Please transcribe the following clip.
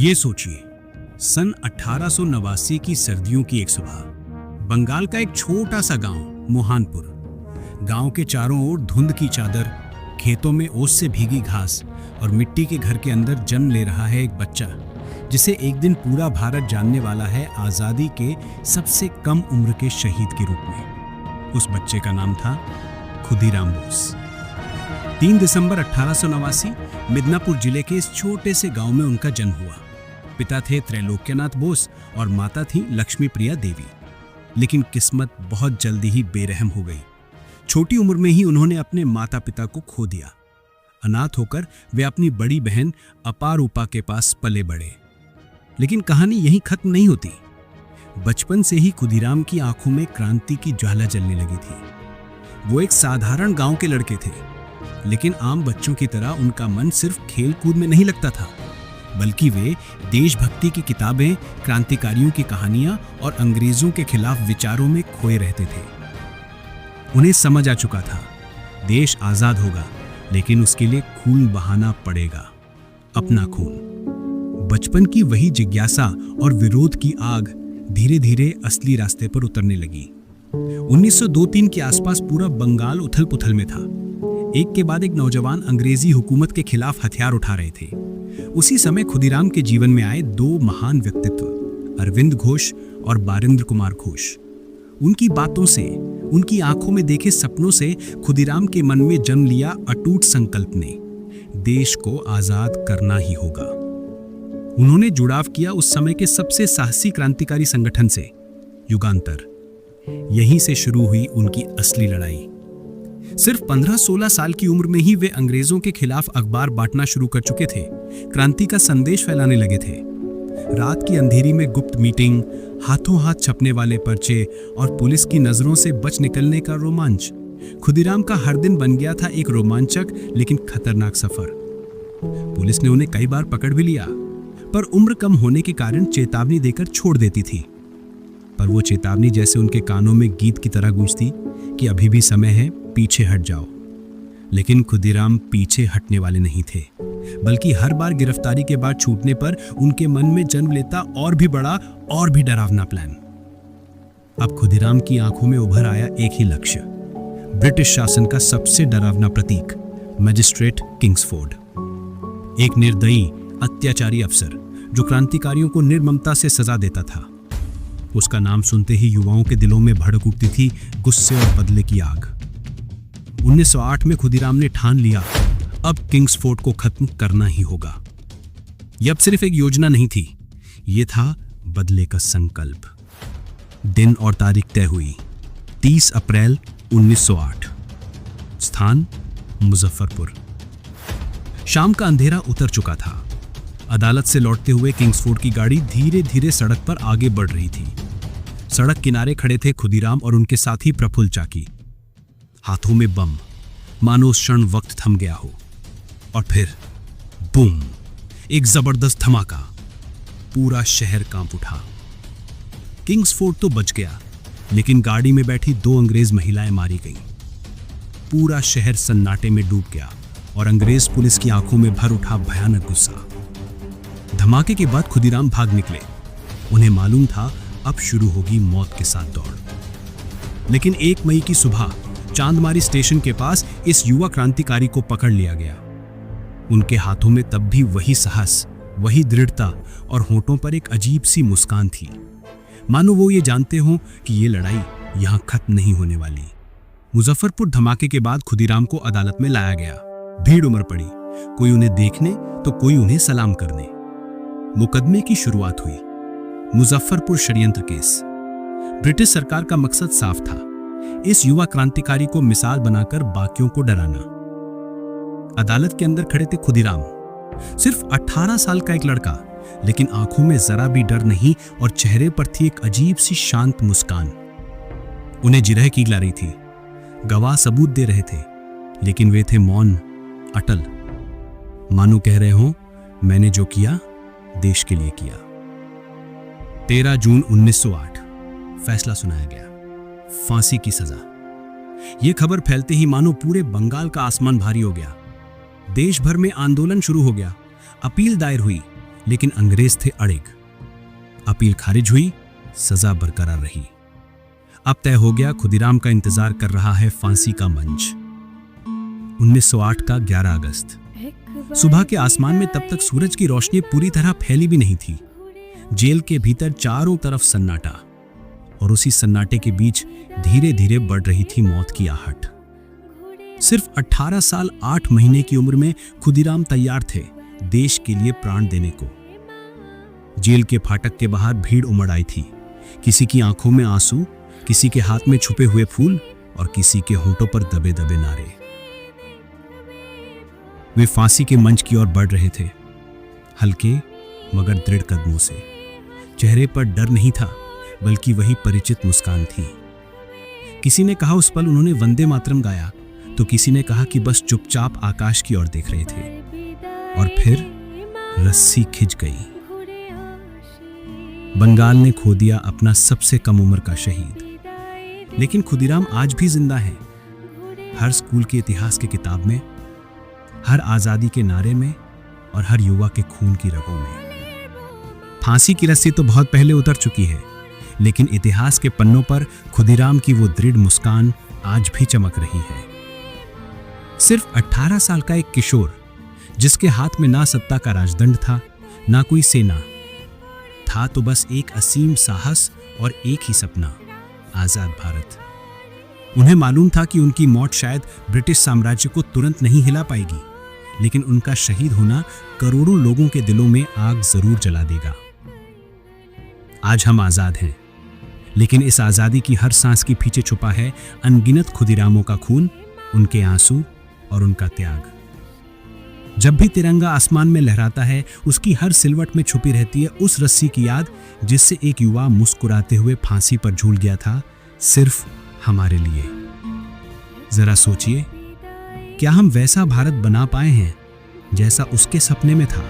ये सोचिए, सन 1889 की सर्दियों की एक सुबह, बंगाल का एक छोटा सा गांव मोहानपुर। गांव के चारों ओर धुंध की चादर, खेतों में ओस से भीगी घास और मिट्टी के घर के अंदर जन्म ले रहा है एक बच्चा, जिसे एक दिन पूरा भारत जानने वाला है आजादी के सबसे कम उम्र के शहीद के रूप में। उस बच्चे का नाम था खुदीराम बोस। 3 दिसंबर 1889 मिदनापुर जिले के इस छोटे से गांव में उनका जन्म हुआ। पिता थे त्रैलोक्यनाथ बोस और माता थी लक्ष्मी प्रिया देवी। लेकिन किस्मत बहुत जल्दी ही बेरहम हो गई। छोटी उम्र में ही उन्होंने अपने माता पिता को खो दिया। अनाथ होकर वे अपनी बड़ी बहन अपारूपा के पास पले बढ़े। लेकिन कहानी यहीं खत्म नहीं होती। बचपन से ही खुदीराम की आंखों में क्रांति की ज्वाला जलने लगी थी। वो एक साधारण गांव के लड़के थे, लेकिन आम बच्चों की तरह उनका मन सिर्फ खेल कूद में नहीं लगता था, बल्कि वे देशभक्ति की किताबें, क्रांतिकारियों की कहानियां और अंग्रेजों के खिलाफ विचारों में खोए रहते थे। उन्हें समझ आ चुका था, देश आजाद होगा, लेकिन उसके लिए खून बहाना पड़ेगा, अपना खून। बचपन की वही जिज्ञासा और विरोध की आग धीरे धीरे असली रास्ते पर उतरने लगी। 1902-3 के आसपास पूरा बंगाल उथल पुथल में था। एक के बाद एक नौजवान अंग्रेजी हुकूमत के खिलाफ हथियार उठा रहे थे। उसी समय खुदीराम के जीवन में आए 2 महान व्यक्तित्व, अरविंद घोष और बारिंद्र कुमार घोष। उनकी बातों से, उनकी आंखों में देखे सपनों से खुदीराम के मन में जन्म लिया अटूट संकल्प ने, देश को आजाद करना ही होगा। उन्होंने जुड़ाव किया उस समय के सबसे साहसी क्रांतिकारी संगठन से, युगांतर। यहीं से शुरू हुई उनकी असली लड़ाई। सिर्फ 15-16 साल की उम्र में ही वे अंग्रेजों के खिलाफ अखबार बांटना शुरू कर चुके थे, क्रांति का संदेश फैलाने लगे थे। रात की अंधेरी में गुप्त मीटिंग, हाथों हाथ छपने वाले पर्चे और पुलिस की नजरों से बच निकलने का रोमांच। खुदीराम का हर दिन बन गया था एक रोमांचक लेकिन खतरनाक सफर। पुलिस ने उन्हें कई बार पकड़ भी लिया, पर उम्र कम होने के कारण चेतावनी देकर छोड़ देती थी। पर वो चेतावनी जैसे उनके कानों में गीत की तरह गूंजती कि अभी भी समय है, पीछे हट जाओ। लेकिन खुदीराम पीछे हटने वाले नहीं थे, बल्कि हर बार गिरफ्तारी के बाद छूटने पर उनके मन में जन्म लेता और भी बड़ा और भी डरावना प्लान। अब खुदीराम की आंखों में उभर आया एक ही लक्ष्य, ब्रिटिश शासन का सबसे डरावना प्रतीक, मजिस्ट्रेट किंग्सफोर्ड। एक निर्दयी, अत्याचारी अफसर जो क्रांतिकारियों को निर्ममता से सजा देता था। उसका नाम सुनते ही युवाओं के दिलों में भड़क उठती थी गुस्से और बदले की आग। 1908 में खुदीराम ने ठान लिया, अब किंग्सफोर्ड को खत्म करना ही होगा। यह अब सिर्फ एक योजना नहीं थी, यह था बदले का संकल्प। दिन और तारीख तय हुई, 30 अप्रैल 1908। स्थान मुजफ्फरपुर। शाम का अंधेरा उतर चुका था। अदालत से लौटते हुए किंग्सफोर्ड की गाड़ी धीरे धीरे सड़क पर आगे बढ़ रही थी। सड़क किनारे खड़े थे खुदीराम और उनके साथी प्रफुल्ल चाकी, हाथों में बम, मानो उस क्षण वक्त थम गया हो। और फिर बूम, एक जबरदस्त धमाका। पूरा शहर कांप उठा। किंग्सफोर्ड तो बच गया, लेकिन गाड़ी में बैठी 2 अंग्रेज महिलाएं मारी गईं। पूरा शहर सन्नाटे में डूब गया और अंग्रेज पुलिस की आंखों में भर उठा भयानक गुस्सा। धमाके के बाद खुदीराम भाग निकले। उन्हें मालूम था अब शुरू होगी मौत के साथ दौड़। लेकिन 1 मई की सुबह चांदमारी स्टेशन के पास इस युवा क्रांतिकारी को पकड़ लिया गया। उनके हाथों में तब भी वही साहस, वही दृढ़ता और होठों पर एक अजीब सी मुस्कान थी, मानो वो ये जानते हों कि ये लड़ाई यहां खत्म नहीं होने वाली। मुजफ्फरपुर धमाके के बाद खुदीराम को अदालत में लाया गया। भीड़ उमड़ पड़ी, कोई उन्हें देखने तो कोई उन्हें सलाम करने। मुकदमे की शुरुआत हुई। मुजफ्फरपुर षड्यंत्र केस। ब्रिटिश सरकार का मकसद साफ था, इस युवा क्रांतिकारी को मिसाल बनाकर बाकियों को डराना। अदालत के अंदर खड़े थे खुदीराम, सिर्फ 18 साल का एक लड़का, लेकिन आंखों में जरा भी डर नहीं और चेहरे पर थी एक अजीब सी शांत मुस्कान। उन्हें जिरह की ला रही थी, गवाह सबूत दे रहे थे, लेकिन वे थे मौन, अटल, मानो कह रहे हो मैंने जो किया देश के लिए किया। 13 जून 1908 फैसला सुनाया गया, फांसी की सजा। यह खबर फैलते ही मानो पूरे बंगाल का आसमान भारी हो गया। देश भर में आंदोलन शुरू हो गया। अपील दायर हुई, लेकिन अंग्रेज थे अड़िग। अपील खारिज हुई, सजा बरकरार रही। अब तय हो गया, खुदीराम का इंतजार कर रहा है फांसी का मंच। 1908 का 11 अगस्त। सुबह के आसमान में तब तक सूरज की रोशनी पूरी तरह फैली भी नहीं थी। जेल के भीतर चारों तरफ सन्नाटा, और उसी सन्नाटे के बीच धीरे धीरे बढ़ रही थी मौत की आहट। सिर्फ 18 साल 8 महीने की उम्र में खुदीराम तैयार थे देश के लिए प्राण देने को। जेल के फाटक के बाहर भीड़ उमड़ आई थी। किसी की आंखों में आंसू, किसी के हाथ में छुपे हुए फूल और किसी के होंठों पर दबे दबे नारे। वे फांसी के मंच की ओर बढ़ रहे थे, हल्के मगर दृढ़ कदमों से। चेहरे पर डर नहीं था, बल्कि वही परिचित मुस्कान थी। किसी ने कहा उस पल उन्होंने वंदे मातरम गाया, तो किसी ने कहा कि बस चुपचाप आकाश की ओर देख रहे थे। और फिर रस्सी खिंच गई। बंगाल ने खो दिया अपना सबसे कम उम्र का शहीद। लेकिन खुदीराम आज भी जिंदा है, हर स्कूल के इतिहास की किताब में, हर आजादी के नारे में और हर युवा के खून की रगों में। फांसी की रस्सी तो बहुत पहले उतर चुकी है, लेकिन इतिहास के पन्नों पर खुदीराम की वो दृढ़ मुस्कान आज भी चमक रही है। सिर्फ 18 साल का एक किशोर, जिसके हाथ में ना सत्ता का राजदंड था, ना कोई सेना था, तो बस एक असीम साहस और एक ही सपना, आजाद भारत। उन्हें मालूम था कि उनकी मौत शायद ब्रिटिश साम्राज्य को तुरंत नहीं हिला पाएगी, लेकिन उनका शहीद होना करोड़ों लोगों के दिलों में आग जरूर जला देगा। आज हम आजाद हैं, लेकिन इस आजादी की हर सांस के पीछे छुपा है अनगिनत खुदीरामों का खून, उनके आंसू और उनका त्याग। जब भी तिरंगा आसमान में लहराता है, उसकी हर सिलवट में छुपी रहती है उस रस्सी की याद, जिससे एक युवा मुस्कुराते हुए फांसी पर झूल गया था, सिर्फ हमारे लिए। जरा सोचिए, क्या हम वैसा भारत बना पाए हैं जैसा उसके सपने में था?